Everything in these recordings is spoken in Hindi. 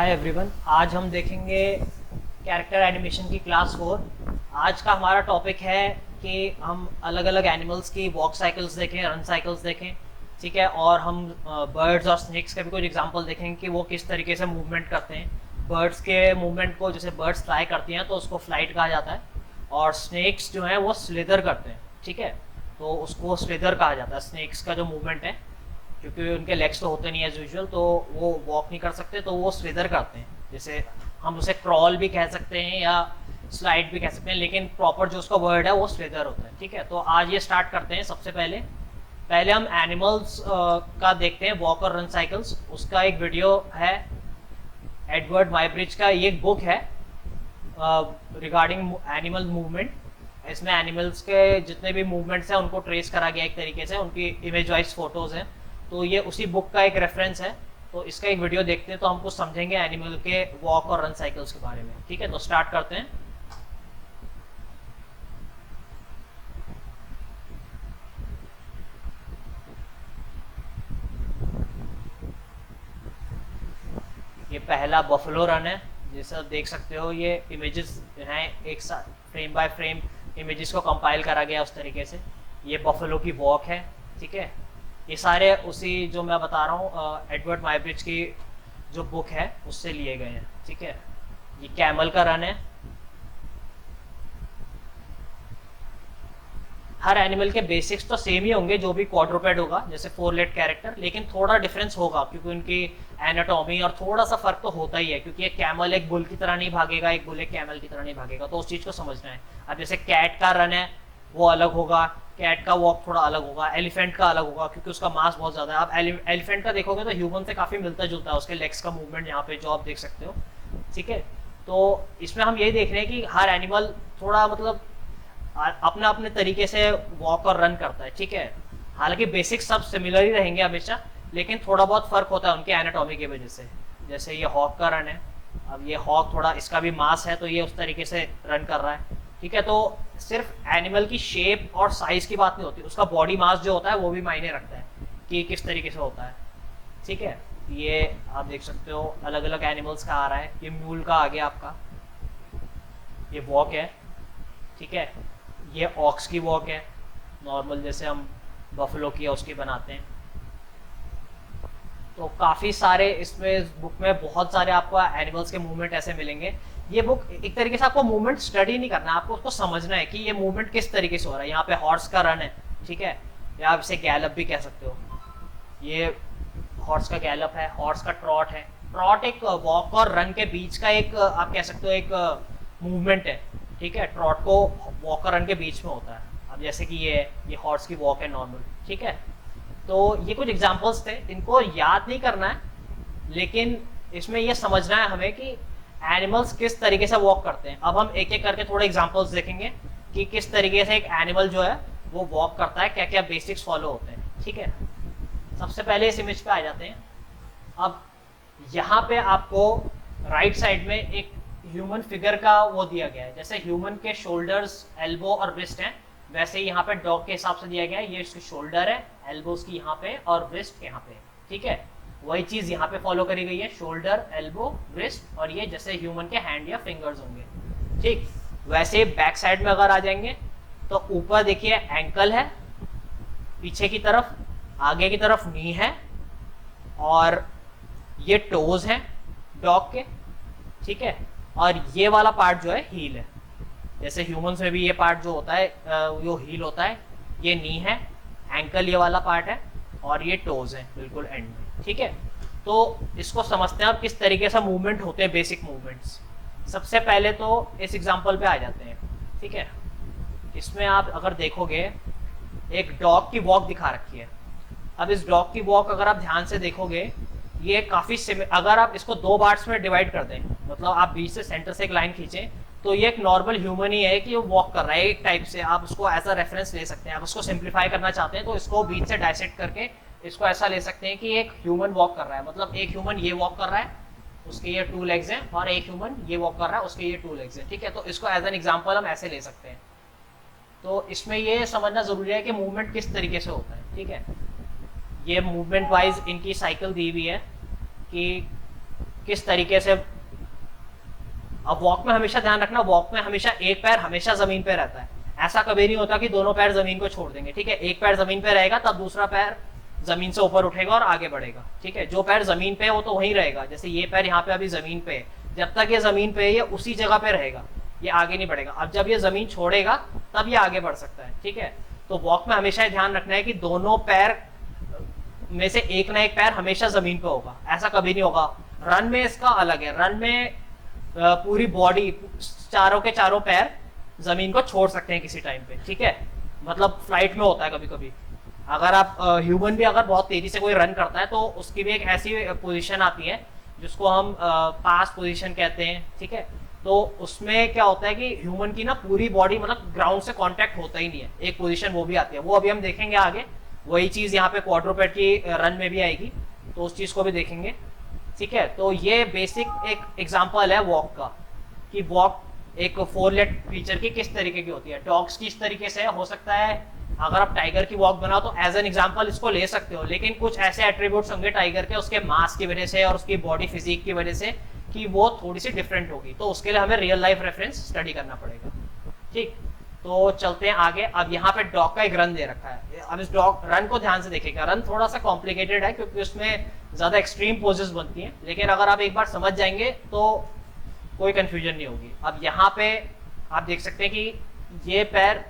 हाय एवरीवन, आज हम देखेंगे कैरेक्टर एनिमेशन की क्लास 4। आज का हमारा टॉपिक है कि हम अलग अलग एनिमल्स की वॉक साइकिल्स देखें, रन साइकिल्स देखें, ठीक है। और हम बर्ड्स और स्नेक्स के भी कुछ एग्जांपल देखेंगे कि वो किस तरीके से मूवमेंट करते हैं। बर्ड्स के मूवमेंट को, जैसे बर्ड्स फ्लाई करती हैं तो उसको फ्लाइट कहा जाता है, और स्नेक्स जो हैं वो स्लिदर करते हैं, ठीक है। तो उसको स्लिदर कहा जाता है। स्नेक्स का जो मूवमेंट है, क्योंकि उनके लेग्स तो होते नहीं एज यूजुअल, तो वो वॉक नहीं कर सकते, तो वो स्लिदर करते हैं। जैसे हम उसे क्रॉल भी कह सकते हैं या स्लाइड भी कह सकते हैं, लेकिन प्रॉपर जो उसका वर्ड है वो स्लिदर होता है, ठीक है। तो आज ये स्टार्ट करते हैं। सबसे पहले पहले हम एनिमल्स का देखते हैं, वॉक और रन साइकिल्स। उसका एक वीडियो है, एडवर्ड माइब्रिज का ये एक बुक है रिगार्डिंग एनिमल मूवमेंट। इसमें एनिमल्स के जितने भी मूवमेंट्स हैं उनको ट्रेस करा गया एक तरीके से, उनकी इमेज वाइज फोटोज हैं। तो ये उसी बुक का एक रेफरेंस है। तो इसका एक वीडियो देखते हैं तो हम कुछ समझेंगे एनिमल के वॉक और रन साइकिल्स के बारे में, ठीक है। तो स्टार्ट करते हैं। ये पहला बफलो रन है, जैसे आप देख सकते हो। ये इमेजेस हैं, एक साथ फ्रेम बाय फ्रेम इमेजेस को कंपाइल करा गया उस तरीके से। ये बफलो की वॉक है, ठीक है। ये सारे उसी जो मैं बता रहा हूँ एडवर्ड माइब्रिज की जो बुक है उससे लिए गए हैं, ठीक है। ये कैमल का रन है। हर एनिमल के बेसिक्स तो सेम ही होंगे, जो भी क्वाड्रूपेड होगा, जैसे 4 लेग कैरेक्टर, लेकिन थोड़ा डिफरेंस होगा क्योंकि उनकी एनाटॉमी और थोड़ा सा फर्क तो होता ही है, क्योंकि एक कैमल एक बुल की तरह नहीं भागेगा, एक बुल एक कैमल की तरह नहीं भागेगा, तो उस चीज को समझना है। अब जैसे कैट का रन है वो अलग होगा, कैट का वॉक थोड़ा अलग होगा, एलिफेंट का अलग होगा क्योंकि उसका मास बहुत ज्यादा है। आप एलिफेंट का देखोगे तो ह्यूमन से काफी मिलता जुलता है, उसके लेग्स का मूवमेंट यहाँ पे जो आप देख सकते हो, ठीक है। तो इसमें हम यही देख रहे हैं कि हर एनिमल थोड़ा मतलब अपने अपने तरीके से वॉक और रन करता है, ठीक है। हालांकि बेसिक सब सिमिलर ही रहेंगे हमेशा, लेकिन थोड़ा बहुत फर्क होता है उनके एनाटॉमी की वजह से। जैसे ये हॉक का रन है, अब ये हॉक थोड़ा, इसका भी मास है तो ये उस तरीके से रन कर रहा है, ठीक है। तो सिर्फ एनिमल की शेप और साइज की बात नहीं होती, उसका बॉडी मास जो होता है वो भी मायने रखता है कि किस तरीके से होता है, ठीक है। ये आप देख सकते हो अलग अलग एनिमल्स का आ रहा है। ये म्यूल का आ गया आपका, ये वॉक है, ठीक है। ये ऑक्स की वॉक है, नॉर्मल जैसे हम बफलो की उसकी बनाते हैं। तो काफ़ी सारे इसमें बुक में बहुत सारे आपको एनिमल्स के मूवमेंट ऐसे मिलेंगे। ये बुक एक तरीके से आपको मूवमेंट स्टडी नहीं करना, आपको उसको समझना है कि ये मूवमेंट किस तरीके से हो रहा है। यहाँ पे हॉर्स का रन है, ठीक है, या आप इसे गैलप भी कह सकते हो। ये हॉर्स का गैलप है, हॉर्स का ट्रॉट है। ट्रॉट एक वॉक और रन के बीच का एक आप कह सकते हो एक मूवमेंट है, ठीक है। ट्रॉट को वॉक और रन के बीच में होता है। अब जैसे कि ये हॉर्स की वॉक है नॉर्मल, ठीक है। तो ये कुछ एग्जांपल्स थे, इनको याद नहीं करना है, लेकिन इसमें ये समझना है हमें कि एनिमल्स किस तरीके से वॉक करते हैं। अब हम एक एक करके थोड़े एग्जांपल्स देखेंगे कि किस तरीके से एक एनिमल जो है वो वॉक करता है, क्या क्या बेसिक्स फॉलो होते हैं, ठीक है। सबसे पहले इस इमेज पे आ जाते हैं। अब यहाँ पे आपको राइट साइड में एक ह्यूमन फिगर का वो दिया गया है। जैसे ह्यूमन के शोल्डर्स, एल्बो और रिस्ट हैं, वैसे ही यहाँ पे डॉग के हिसाब से दिया गया है। ये इसकी शोल्डर है, एल्बोस की यहाँ पे और रिस्ट यहाँ पे, ठीक है। वही चीज यहाँ पे फॉलो करी गई है, शोल्डर, एल्बो, रिस्ट, और ये जैसे ह्यूमन के हैंड या फिंगर्स होंगे, ठीक। वैसे बैक साइड में अगर आ जाएंगे तो ऊपर देखिए एंकल है, पीछे की तरफ, आगे की तरफ नी है, और ये टोज है डॉग के, ठीक है। और ये वाला पार्ट जो है हील है। जैसे ह्यूमंस में भी ये पार्ट जो होता है वो हील होता है। ये नी है, एंकल ये वाला पार्ट है, और ये टोज है बिल्कुल एंड में, ठीक है। तो इसको समझते हैं आप किस तरीके से मूवमेंट होते हैं, बेसिक मूवमेंट्स। सबसे पहले तो इस एग्जांपल पे आ जाते हैं, ठीक है। इसमें आप अगर देखोगे एक डॉग की वॉक दिखा रखी है। अब इस डॉग की वॉक अगर आप ध्यान से देखोगे, ये काफी अगर आप इसको 2 पार्ट्स में डिवाइड कर दें, मतलब आप बीच से सेंटर से एक लाइन खींचें, तो ये एक नॉर्मल ह्यूमन ही है कि वो वॉक कर रहा है एक टाइप से। आप उसको एज अ रेफरेंस ले सकते हैं। आप उसको सिंप्लीफाई करना चाहते हैं तो इसको बीच से डायसेक्ट करके इसको ऐसा ले सकते हैं कि एक ह्यूमन वॉक कर रहा है, मतलब एक ह्यूमन ये वॉक कर रहा है, उसके ये 2 लेग्स हैं, और एक ह्यूमन ये वॉक कर रहा है, उसके ये 2 लेग्स हैं, ठीक है। तो इसको एज एन एग्जाम्पल हम ऐसे ले सकते हैं। तो इसमें ये समझना जरूरी है कि मूवमेंट किस तरीके से होता है, ठीक है। ये मूवमेंट वाइज इनकी साइकिल दी हुई है कि किस तरीके से। अब वॉक में हमेशा ध्यान रखना, वॉक में हमेशा एक पैर हमेशा जमीन पे रहता है, ऐसा कभी नहीं होता कि दोनों पैर जमीन को छोड़ देंगे, ठीक है। एक पैर जमीन पे रहेगा तब दूसरा पैर जमीन से ऊपर उठेगा और आगे बढ़ेगा, ठीक है। जो पैर जमीन पे है वो तो वहीं रहेगा, जैसे ये पैर यहाँ पे अभी जमीन पे है, जब तक ये जमीन पे है ये उसी जगह पे रहेगा, ये आगे नहीं बढ़ेगा। अब जब ये जमीन छोड़ेगा तब ये आगे बढ़ सकता है, ठीक है। तो वॉक में हमेशा ध्यान रखना है कि दोनों पैर में से एक ना एक पैर हमेशा जमीन पे होगा, ऐसा कभी नहीं होगा। रन में इसका अलग है, रन में पूरी बॉडी, चारों के चारों पैर जमीन को छोड़ सकते हैं किसी टाइम पे, ठीक है। मतलब फ्लाइट में होता है कभी कभी, अगर आप ह्यूमन भी अगर बहुत तेजी से कोई रन करता है तो उसकी भी एक ऐसी पोजीशन आती है जिसको हम पास पोजीशन कहते हैं, ठीक है। तो उसमें क्या होता है कि ह्यूमन की ना पूरी बॉडी मतलब ग्राउंड से कांटेक्ट होता ही नहीं है, एक पोजीशन वो भी आती है, वो अभी हम देखेंगे आगे। वही चीज यहाँ पे क्वाड्रूपेड की रन में भी आएगी, तो उस चीज को भी देखेंगे, ठीक है। तो ये बेसिक एक एग्जांपल है वॉक का, कि वॉक एक 4 लेग क्रीचर की किस तरीके की होती है। डॉग्स की इस तरीके से हो सकता है, अगर आप टाइगर की वॉक बनाओ तो एज एन एग्जांपल इसको ले सकते हो, लेकिन कुछ ऐसे एट्रीब्यूट्स होंगे टाइगर के उसके मास की वजह से और उसकी बॉडी फिजिक की वजह से कि वो थोड़ी सी डिफरेंट होगी, तो उसके लिए हमें रियल लाइफ रेफरेंस स्टडी करना पड़ेगा, ठीक। तो चलते हैं आगे। अब यहाँ पे डॉग का एक रन दे रखा है, अब इस डॉग रन को ध्यान से देखिएगा। रन थोड़ा सा कॉम्प्लिकेटेड है क्योंकि उसमें ज्यादा एक्सट्रीम पोजेस बनती हैं, लेकिन अगर आप एक बार समझ जाएंगे तो कोई कंफ्यूजन नहीं होगी। अब यहाँ पे आप देख सकते हैं कि ये पैर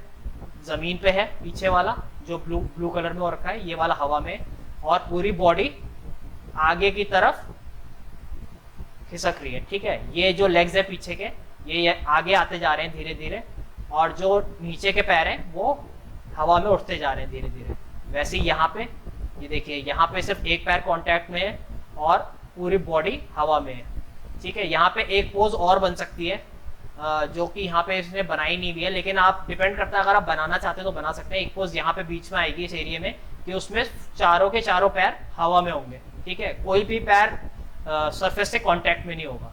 जमीन पे है, पीछे वाला जो ब्लू कलर में हो रखा है, ये वाला हवा में, और पूरी बॉडी आगे की तरफ खिसक रही है, ठीक है। ये जो लेग्स है पीछे के, ये आगे आते जा रहे हैं धीरे धीरे, और जो नीचे के पैर हैं वो हवा में उठते जा रहे हैं धीरे धीरे। वैसे ही यहाँ पे ये देखिए, यहाँ पे सिर्फ एक पैर कांटेक्ट में है और पूरी बॉडी हवा में है, ठीक है। यहाँ पे एक पोज और बन सकती है जो कि यहाँ पे इसने बनाई नहीं हुई है, लेकिन आप डिपेंड करता है, अगर आप बनाना चाहते हैं तो बना सकते हैं। एक पोज यहाँ पे बीच में आएगी इस एरिया में कि उसमें चारों के चारों पैर हवा में होंगे, ठीक है। कोई भी पैर सरफेस से कांटेक्ट में नहीं होगा,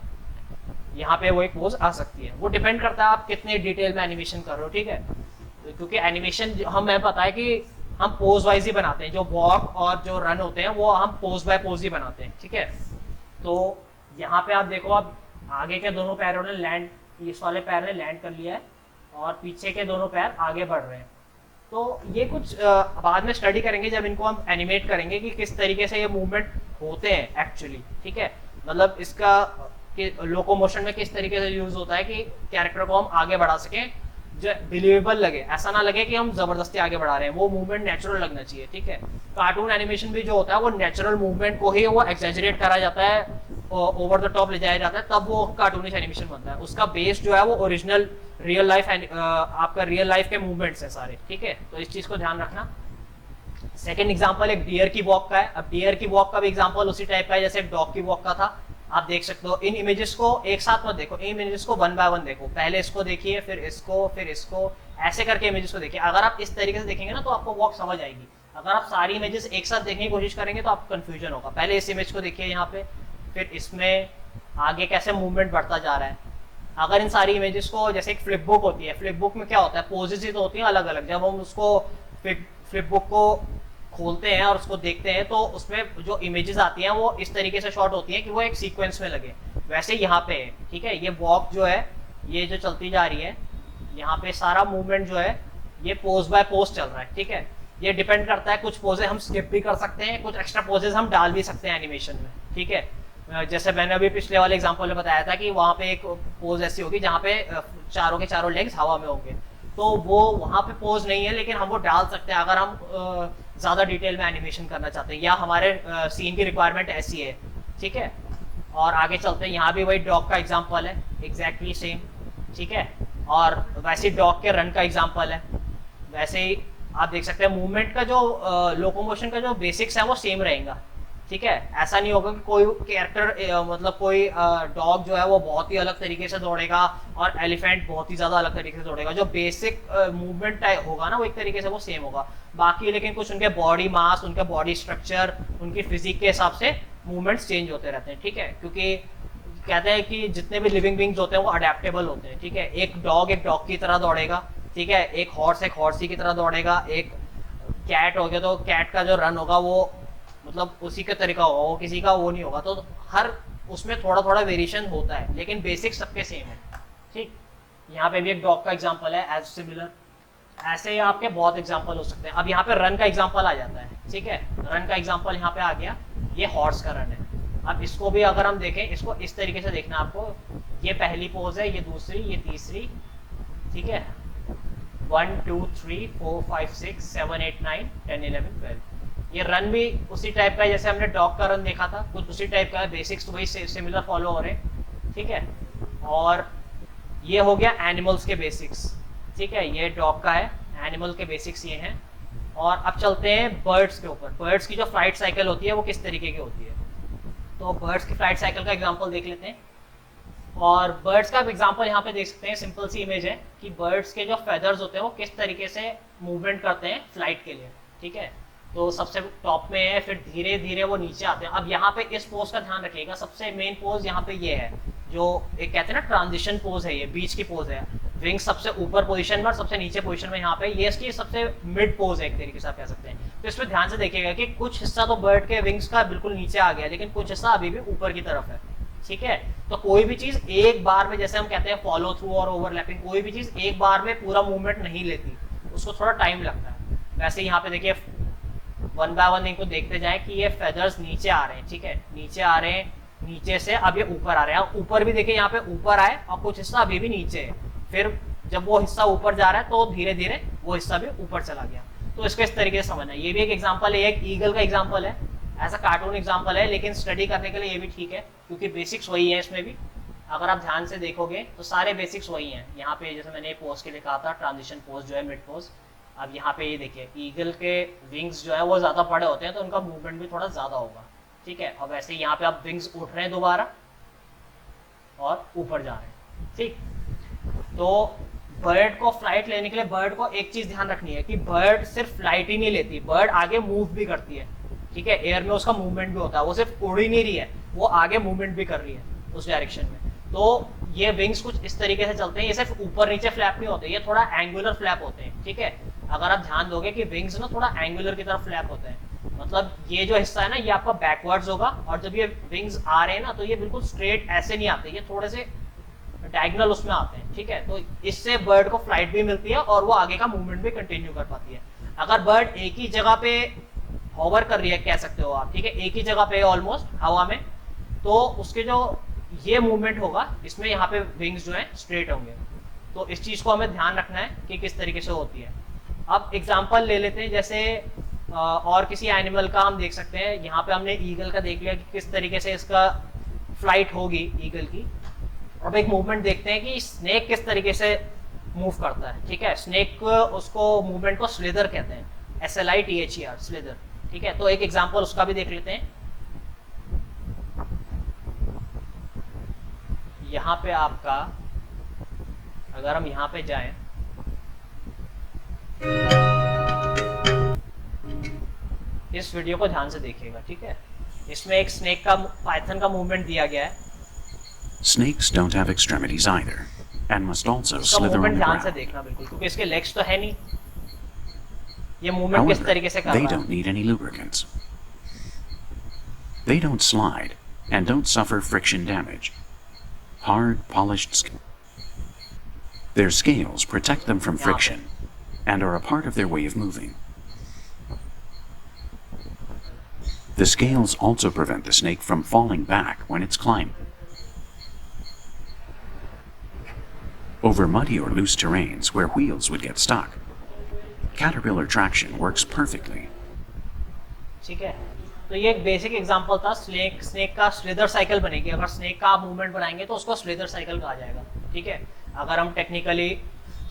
यहाँ पे वो एक पोज आ सकती है। वो डिपेंड करता है आप कितने डिटेल में एनिमेशन कर रहे हो, ठीक है। क्योंकि एनिमेशन हमें पता है कि हम पोज वाइज ही बनाते हैं, जो वॉक और जो रन होते हैं वो हम पोज बाय पोज ही बनाते हैं, ठीक है। तो यहाँ पे आप देखो, अब आगे के दोनों पैरों ने लैंड, इस वाले पैर ने लैंड कर लिया है और पीछे के दोनों पैर आगे बढ़ रहे हैं। तो ये कुछ बाद में स्टडी करेंगे जब इनको हम एनिमेट करेंगे कि किस तरीके से ये मूवमेंट होते हैं एक्चुअली, ठीक है। मतलब इसका कि लोकोमोशन में किस तरीके से यूज होता है कि कैरेक्टर को हम आगे बढ़ा सकें, जो बिलीवेबल लगे, ऐसा ना लगे कि हम जबरदस्ती आगे बढ़ा रहे हैं, वो मूवमेंट नेचुरल लगना चाहिए, ठीक है। कार्टून एनिमेशन भी जो होता है वो नेचुरल मूवमेंट को ही वो एक्सैजरेट करा जाता है, ओवर द टॉप ले जाया जाता है, तब वो कार्टूनिश एनिमेशन बनता है। उसका बेस जो है वो ओरिजिनल रियल लाइफ, आपका रियल लाइफ के मूवमेंट्स है सारे, ठीक है। तो इस चीज को ध्यान रखना। सेकेंड एग्जाम्पल एक डियर की वॉक का है। अब डियर की वॉक का भी एग्जाम्पल उसी टाइप का है जैसे डॉग की वॉक का था। आप देख सकते हो, इन इमेजेस को एक साथ मत देखो, इन इमेजेस को वन बाय वन देखो, पहले इसको देखिए, फिर इसको, ऐसे करके इमेजेस को देखिए। अगर आप इस तरीके से देखेंगे ना तो आपको वॉक समझ आएगी। अगर आप सारी इमेजेस एक साथ देखने की कोशिश करेंगे तो आपको कंफ्यूजन होगा। पहले इस इमेज को देखिए यहाँ पे, फिर इसमें आगे कैसे मूवमेंट बढ़ता जा रहा है। अगर इन सारी इमेजेस को, जैसे एक फ्लिप बुक होती है, फ्लिप बुक में क्या होता है, पोजेस ही तो होती हैं अलग अलग। जब हम उसको फ्लिप बुक को खोलते हैं और उसको देखते हैं तो उसमें जो इमेजेस आती हैं वो इस तरीके से शॉट होती हैं कि वो एक सीक्वेंस में लगे। वैसे यहाँ पे है, ठीक है। ये वॉक जो है, ये जो चलती जा रही है, यहाँ पे सारा मूवमेंट जो है ये पोज बाय पोज चल रहा है, ठीक है। ये डिपेंड करता है, कुछ पोजें हम स्किप भी कर सकते हैं, कुछ एक्स्ट्रा पोजेस हम डाल भी सकते हैं एनिमेशन में, ठीक है। जैसे मैंने अभी पिछले वाले एग्जांपल में बताया था कि वहाँ पे एक पोज ऐसी होगी जहाँ पे चारों के चारों लेग्स हवा में होंगे, तो वो वहाँ पे पोज नहीं है, लेकिन हम वो डाल सकते हैं अगर हम ज्यादा डिटेल में एनिमेशन करना चाहते हैं या हमारे सीन की रिक्वायरमेंट ऐसी है, ठीक है। और आगे चलते हैं, यहाँ भी वही डॉग का एग्जांपल है, एग्जैक्टली सेम, ठीक है। और वैसे डॉग के रन का एग्जांपल है। वैसे ही आप देख सकते हैं मूवमेंट का जो लोकोमोशन का जो बेसिक्स है वो सेम रहेगा, ठीक है। ऐसा नहीं होगा कि कोई कैरेक्टर मतलब कोई डॉग जो है वो बहुत ही अलग तरीके से दौड़ेगा और एलिफेंट बहुत ही ज्यादा अलग तरीके से दौड़ेगा। जो बेसिक मूवमेंट होगा ना वो एक तरीके से वो सेम होगा, बाकी लेकिन कुछ उनके बॉडी मास, उनका बॉडी स्ट्रक्चर, उनकी फिजिक के हिसाब से मूवमेंट्स चेंज होते रहते हैं, ठीक है। क्योंकि कहते हैं कि जितने भी लिविंग बींग्स होते हैं वो अडेप्टेबल होते हैं, ठीक है। एक डॉग की तरह दौड़ेगा, ठीक है। एक हॉर्सी की तरह दौड़ेगा। एक कैट हो गया तो कैट का जो रन होगा वो मतलब उसी का तरीका होगा, वो किसी का वो नहीं होगा। तो हर उसमें थोड़ा थोड़ा वेरिएशन होता है, लेकिन बेसिक सबके सेम है। ठीक, यहाँ पे भी एक डॉग का एग्जांपल है एज सिमिलर। ऐसे ही आपके बहुत एग्जांपल हो सकते हैं। अब यहाँ पे रन का एग्जांपल आ जाता है, ठीक है, रन का एग्जांपल यहाँ पे आ गया, ये हॉर्स का रन है। अब इसको भी अगर हम देखें, इसको इस तरीके से देखना आपको, ये पहली पोज है, ये दूसरी, ये तीसरी, ठीक है, 1 2 3 4 5 6 7 8 9 10 11 12। ये रन भी उसी टाइप का है जैसे हमने डॉग का रन देखा था, कुछ उसी टाइप का है, बेसिक्स वही सिमिलर फॉलो हो रहे हैं, ठीक है। और ये हो गया एनिमल्स के बेसिक्स, ठीक है, ये डॉग का है, एनिमल के बेसिक्स ये हैं। और अब चलते हैं बर्ड्स के ऊपर। बर्ड्स की जो फ्लाइट साइकिल होती है वो किस तरीके की होती है, तो बर्ड्स की फ्लाइट साइकिल का एग्जांपल देख लेते हैं। और बर्ड्स का एग्जांपल यहाँ पे देख सकते हैं, सिंपल सी इमेज है कि बर्ड्स के जो फेदर्स होते हैं वो किस तरीके से मूवमेंट करते हैं फ्लाइट के लिए, ठीक है। तो सबसे टॉप में है, फिर धीरे धीरे वो नीचे आते हैं। अब यहाँ पे इस पोज का ध्यान रखिएगा, सबसे मेन पोज यहाँ पे ये है, जो एक कहते हैं ना ट्रांजिशन पोज है, ये बीच की पोज है। विंग सबसे ऊपर पोजीशन में और सबसे नीचे पोजीशन में यहाँ पे, ये इसकी सबसे मिड पोज है एक तरीके से आप कह सकते हैं। तो इसमें ध्यान से देखिएगा कि कुछ हिस्सा तो बर्ड के विंग्स का बिल्कुल नीचे आ गया, लेकिन कुछ हिस्सा अभी भी ऊपर की तरफ है, ठीक है। तो कोई भी चीज एक बार में, जैसे हम कहते हैं फॉलो थ्रू और ओवरलैपिंग, कोई भी चीज एक बार में पूरा मूवमेंट नहीं लेती, उसको थोड़ा टाइम लगता है। वैसे यहाँ पे देखिए, वन बाय वन इनको देखते जाए कि ये फेदर्स नीचे आ रहे हैं, ठीक है, नीचे आ रहे हैं, नीचे से अब ये ऊपर आ रहे हैं। ऊपर भी देखिए यहाँ पे ऊपर आए और कुछ हिस्सा अभी भी नीचे है, फिर जब वो हिस्सा ऊपर जा रहा है तो धीरे धीरे वो हिस्सा भी ऊपर चला गया। तो इसको इस तरीके से समझना है। ये भी एक एग्जांपल है, एक ईगल का एग्जांपल है, ऐसा कार्टून एग्जांपल है, लेकिन स्टडी करने के लिए ये भी ठीक है क्योंकि बेसिक्स वही है इसमें भी। अगर आप ध्यान से देखोगे तो सारे बेसिक्स वही हैं। यहाँ पे जैसे मैंने पोज के लिए कहा था, ट्रांजिशन पोज जो है मिड पोज। अब यहाँ पे ये देखिए, ईगल के विंग्स जो है वो ज्यादा बड़े होते हैं तो उनका मूवमेंट भी थोड़ा ज्यादा होगा, ठीक है। और वैसे यहाँ पे आप विंग्स उठ रहे हैं दोबारा और ऊपर जा रहे हैं, ठीक। तो बर्ड को फ्लाइट लेने के लिए बर्ड को एक चीज ध्यान रखनी है कि बर्ड सिर्फ फ्लाइट ही नहीं लेती, बर्ड आगे मूव भी करती है, ठीक है। एयर में उसका मूवमेंट भी होता है, वो सिर्फ उड़ ही नहीं रही है, वो आगे मूवमेंट भी कर रही है उस डायरेक्शन में। तो ये विंग्स कुछ इस तरीके से चलते हैं, ये सिर्फ ऊपर नीचे फ्लैप नहीं होते, ये थोड़ा एंगुलर फ्लैप होते हैं, ठीक है। अगर आप ध्यान दोगे कि विंग्स ना थोड़ा एंगुलर की तरफ फ्लैप होते हैं, मतलब ये जो हिस्सा है ना ये आपका बैकवर्ड्स होगा, और जब ये विंग्स आ रहे हैं ना तो ये बिल्कुल स्ट्रेट ऐसे नहीं आते, ये थोड़े से डायगोनल उसमें आते हैं, ठीक है। तो इससे बर्ड को फ्लाइट भी मिलती है और वो आगे का मूवमेंट भी कंटिन्यू कर पाती है। अगर बर्ड एक ही जगह पे हॉवर कर रही है, कह सकते हो आप, ठीक है, एक ही जगह पे ऑलमोस्ट हवा में, तो उसके जो ये मूवमेंट होगा इसमें यहाँ पे विंग्स जो है स्ट्रेट होंगे। तो इस चीज को हमें ध्यान रखना है कि किस तरीके से होती है। अब एग्जाम्पल ले लेते हैं, जैसे और किसी एनिमल का हम देख सकते हैं। यहाँ पे हमने ईगल का देख लिया कि किस तरीके से इसका फ्लाइट होगी ईगल की। अब एक मूवमेंट देखते हैं कि स्नेक किस तरीके से मूव करता है, ठीक है। स्नेक उसको मूवमेंट को स्लिदर कहते हैं, SLITHER, स्लिदर, ठीक है। तो एक एग्जांपल उसका भी देख लेते हैं। यहाँ पे आपका, अगर हम यहाँ पे जाएं, इस वीडियो को ध्यान से देखिएगा, ठीक है। इसमें एक स्नेक का, पाइथन का मूवमेंट दिया गया है। Snakes don't have extremities either, and must also slither on the ध्यान से ground. देखना बिल्कुल, क्योंकि इसके लेग्स तो है नहीं। ये मूवमेंट किस तरीके से कर They रहा है? don't need any lubricants. They don't slide and don't suffer friction damage. Hard, polished skin. Their scales protect them from friction and are a part of their way of moving. The scales also prevent the snake from falling back when it's climbing. Over muddy or loose terrains where wheels would get stuck, caterpillar traction works perfectly. ठीक है, तो ये एक बेसिक एग्जांपल था। स्नेक का स्लिदर साइकिल बनेगी। अगर स्नेक का मूवमेंट बनाएंगे तो उसको स्लिदर साइकिल कहा जाएगा, ठीक है, अगर हम टेक्निकली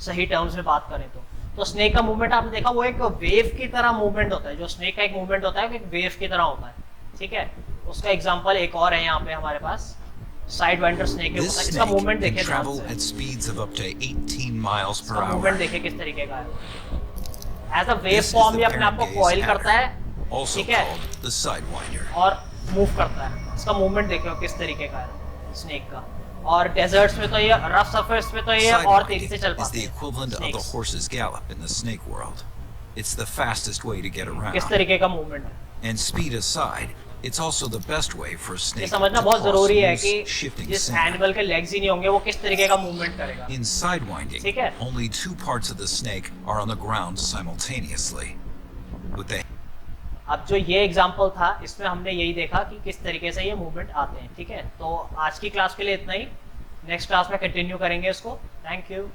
सही टर्म्स में बात करें तो स्नेक का मूवमेंट आपने देखा, वो एक वेव की तरह मूवमेंट होता है। जो स्नेक का एक मूवमेंट होता है वो एक वेव की तरह होता है, ठीक है। उसका एग्जांपल एक और है यहाँ पे हमारे पास, साइड वाइंडर स्नेक है। इसका मूवमेंट देखिए, travel at speeds of up to 18 miles per hour. Movement देखिए किस तरीके का है। एज अ वेव फॉर्म ये अपने आप को कॉइल करता है, Also ठीक है, called the sidewinder. और मूव करता है। इसका मूवमेंट देखो किस तरीके का है स्नेक का। और डेजर्ट्स में तो ये, रफ सरफेस में तो ये और तेजी से चल Sidewinding is पाते the हैं equivalent of the snakes। horse's gallop in the snake world. It's the fastest way to get किस around. तरीके का मूवमेंट है। And speed aside, It's also the best way for a ये snake समझना to बहुत cross जरूरी है loose, कि shifting जिस sand. एनिमल के लेग्स ही नहीं होंगे वो किस तरीके का मूवमेंट करेगा। In sidewinding, ठीक है? only two parts of the snake are on the ground simultaneously. With the अब जो ये एग्जांपल था इसमें हमने यही देखा कि किस तरीके से ये मूवमेंट आते हैं। ठीक है, तो आज की क्लास के लिए इतना ही, नेक्स्ट क्लास में कंटिन्यू करेंगे इसको। Thank you.